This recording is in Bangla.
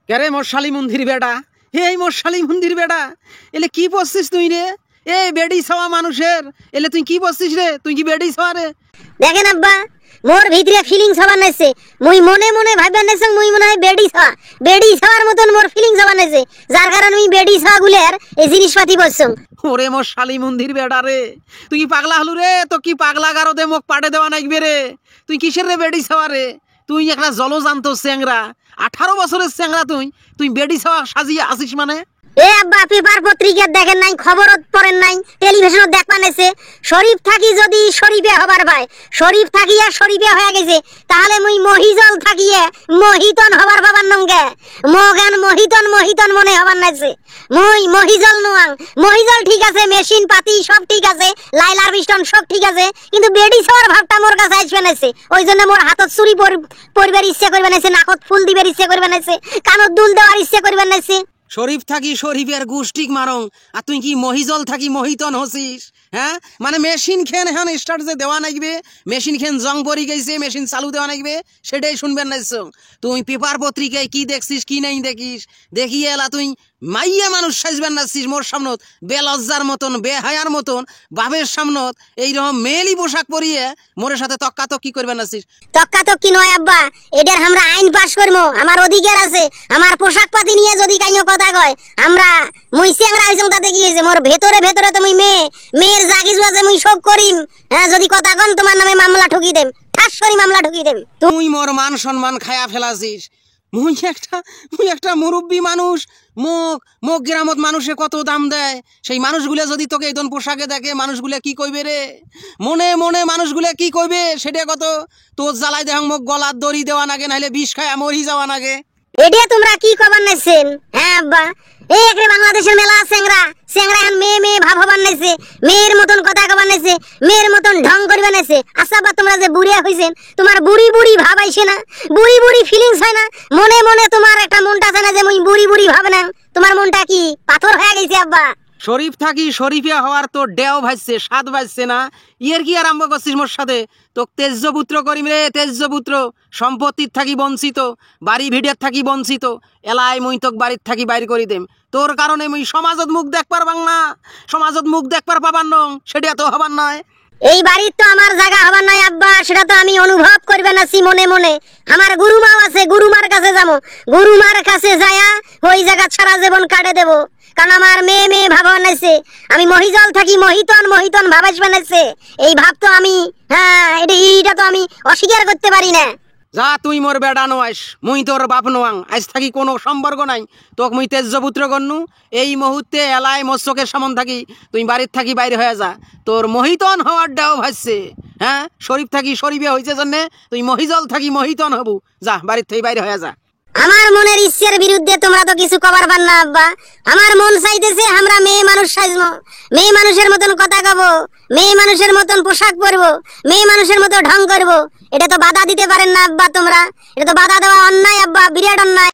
কেরে মশালি মন্দির বেড়া, এই মশালি মন্দির বেড়া, এলে কি বসছিস তুই রে? এ বেডি ছাওয়া মানুষের এলে তুই কি বসছিস রে? তুই কি বেডি ছাওয়া রে? দেখেন আব্বা, মোর ভিতরে ফিলিংস হবার নাইছে। মুই মনে মনে ভাববার নাইছে মুই মনে হয় বেডি ছাওয়ার মতন মোর ফিলিংস হবার নাইছে, যার কারণে মুই বেডি ছাওয়া গুলের এই জিনিসপাতি বসছং। ওরে মশালি মন্দির বেড়া রে, তুই কি পাগলা হলু রে? তো কি পাগলা গারদে মুখ পাটে দেওয়া নাইবে রে? তুই কিসের রে বেডি ছাওয়া রে? তুই একটা জলজান্ত চ্যাংরা, 18 বছরের চ্যাংরা, তুই বেডি ছাওয়া সাজিয়ে আসিস মানে? এ আব্বা, পেপার পত্রিকা দেখেন নাই, খবরত পড়েন নাই, টেলিভিশনত দেখবা নাইছে শরীফ থাকি যদি শরীফে হবার ভাই, শরীফ থাকিয়া শরীফে হয়ে গেছে, তাহলে মুই মহিজল থাকিয়ে মহিতন হবার ভাবার নঙ্গে। মগান মহিতন মনে হবার নাইছে। মুই মহিজল নোয়াং। মহিজল ঠিক আছে, মেশিন পাতি সব ঠিক আছে, লাইলার বিষ্টন সব ঠিক আছে, কিন্তু বেডি ছাওয়ার ভাবটা মোর কাছে আসবে নাইছে। ওই জন্য মোর হাতত চুরি পরিবার ইচ্ছা করবে নাইছে, নাকত ফুল দিবার ইচ্ছা করবে নাইছে, কানত দুল দেওয়ার ইচ্ছা করবে নাইছে। শরীফ থাকি শরীফের গুষ্টিক মারং, আর তুই কি মহিজল থাকি মহিতন হসিস? হ্যাঁ, মানে মেশিন খেন এখন স্টার্ট যে দেওয়া নাগবে, মেশিন খেন জং পরি গেছে, মেশিন চালু দেওয়া নাগবে, সেটাই শুনবেন নাইছ। তুই পেপার পত্রিকায় কি দেখছিস কি নাই দেখিস, দেখিয়ে এলা তুই মাইয়া মানুষ সাজবেন নাছিস মোর সামনত, বেলজ্জার মতন বেহায়ার মতন বাবের সামনত এইরকম মেয়েলি পোশাক পরিয়ে মোরের সাথে তক্কাতক্কি করবেন নাছিস। তক্কাতক্কি নয় আব্বা, এটার আমরা আইন পাস করবো, আমার অধিকার আছে। আমার পোশাক পাতি নিয়ে যদি কাইও কথা কয়, আমরা মুই চ্যাংরা হইছং তাতে কি হয়েছে? মোর ভেতরে তো মুই মেয়ের যা কিছু আছে মুই সব করিম। হ্যাঁ, যদি কথা কন তোমার নামে মামলা ঠুকি দেম, ঠাস করি মামলা ঠুকি দেম। তুই মোর মান সম্মান খায়া ফেলাছিস। মুই একটা মুরব্বী মানুষ, মোক গ্রামত মানুষে কত দাম দেয়, সেই মানুষগুলো যদি তোকে এই পোশাকে দেখে, মানুষগুলো কি কইবে রে? মনে মনে মানুষগুলো কি কইবে সেটা কত? তোর জ্বালাই দেখ মোক গলার দড়ি দেওয়া নাগে, নাইলে বিষ খায়া মরি যাওয়া নাগে। এটা তোমরা কি কবার নাইছেন? হ্যাঁ আব্বা, এই একটা বাংলাদেশের মেলা চ্যাংরা এখন মেয়ে ভাব হবার নাইছে, মেয়ের মতন কথা কবার নাইছে, মেয়ের মতন ঢং করবে নাইছে। আচ্ছা বা তোমরা যে বুড়িয়া হইছেন, তোমার বুড়ি ভাব আইছে না? বুড়ি ফিলিংস হয় না? মনে মনে তোমার একটা মনটা আছে না যে মুই বুড়ি ভাবে না? তোমার মনটা কি পাথর হয়ে গেছে আব্বা? শরীফ থাকি শরীফে হওয়ার তো ডেও ভাজছে, স্বাদ ভাজছে না? ইয়ের কি আরম্ভ করছিস মোর সাথে? তো তেজ্যপুত্র করিম রে, তেজ্যপুত্র। সম্পত্তির থাকি বঞ্চিত, বাড়ি ভিড়ের থাকি বঞ্চিত, এলাই মুই তোক বাড়ির থাকি বাইর করি দেম। তোর কারণে মুই সমাজত মুখ দেখবার বাংলা, সমাজত মুখ দেখবার পাবার নং, সেটা তো হবার নয়। এই বাড়ির তো আমার জায়গা হবার নাই আব্বা, সেটা তো আমি অনুভব করবে নাছি মনে মনে। আমার গুরুমাও আছে, গুরুমার কাছে যাবো, গুরুমার কাছে যায়া ওই জায়গা ছাড়া জীবন কাটে দেবো। কারণ আমার মেয়ে ভাবা নাইছে, আমি মহিজল থাকি মহিতন ভাবাস বানাইছে। এই ভাব তো আমি, হ্যাঁ, এইটা তো আমি অস্বীকার করতে পারি না। যা, তুই মোর বেড়া নোয়াস, মুই তোর বাপ নোয়াং। আজ থাকি কোনো সম্পর্ক নাই, তোক মুই তেজ্যপুত্র গণ্যু। এই মুহূর্তে এলাই মোর চোখের সামন থাকি তুই বাড়ির থাকি বাইরে হয়ে যা। তোর মহিতন হওয়ার ডাও ভাসছে। হ্যাঁ, শরীফ থাকি শরীফে হয়েছে জন্যে তুই মহিজল থাকি মহিতন হবু। যা, বাড়ির থেকে বাইরে হয়ে যা। আমার মনের ইচ্ছের বিরুদ্ধে তোমরা তো কিছু কবার পার না আব্বা। আমার মন চাইতেছে আমরা মেয়ে মানুষ সাজবো, মেয়ে মানুষের মতন কথা কব, মেয়ে মানুষের মতন পোশাক পরবো, মেয়ে মানুষের মতো ঢং করবো। এটা তো বাধা দিতে পারেন না আব্বা তোমরা। এটা তো বাধা দেওয়া অন্যায় আব্বা, বিরাট অন্যায়।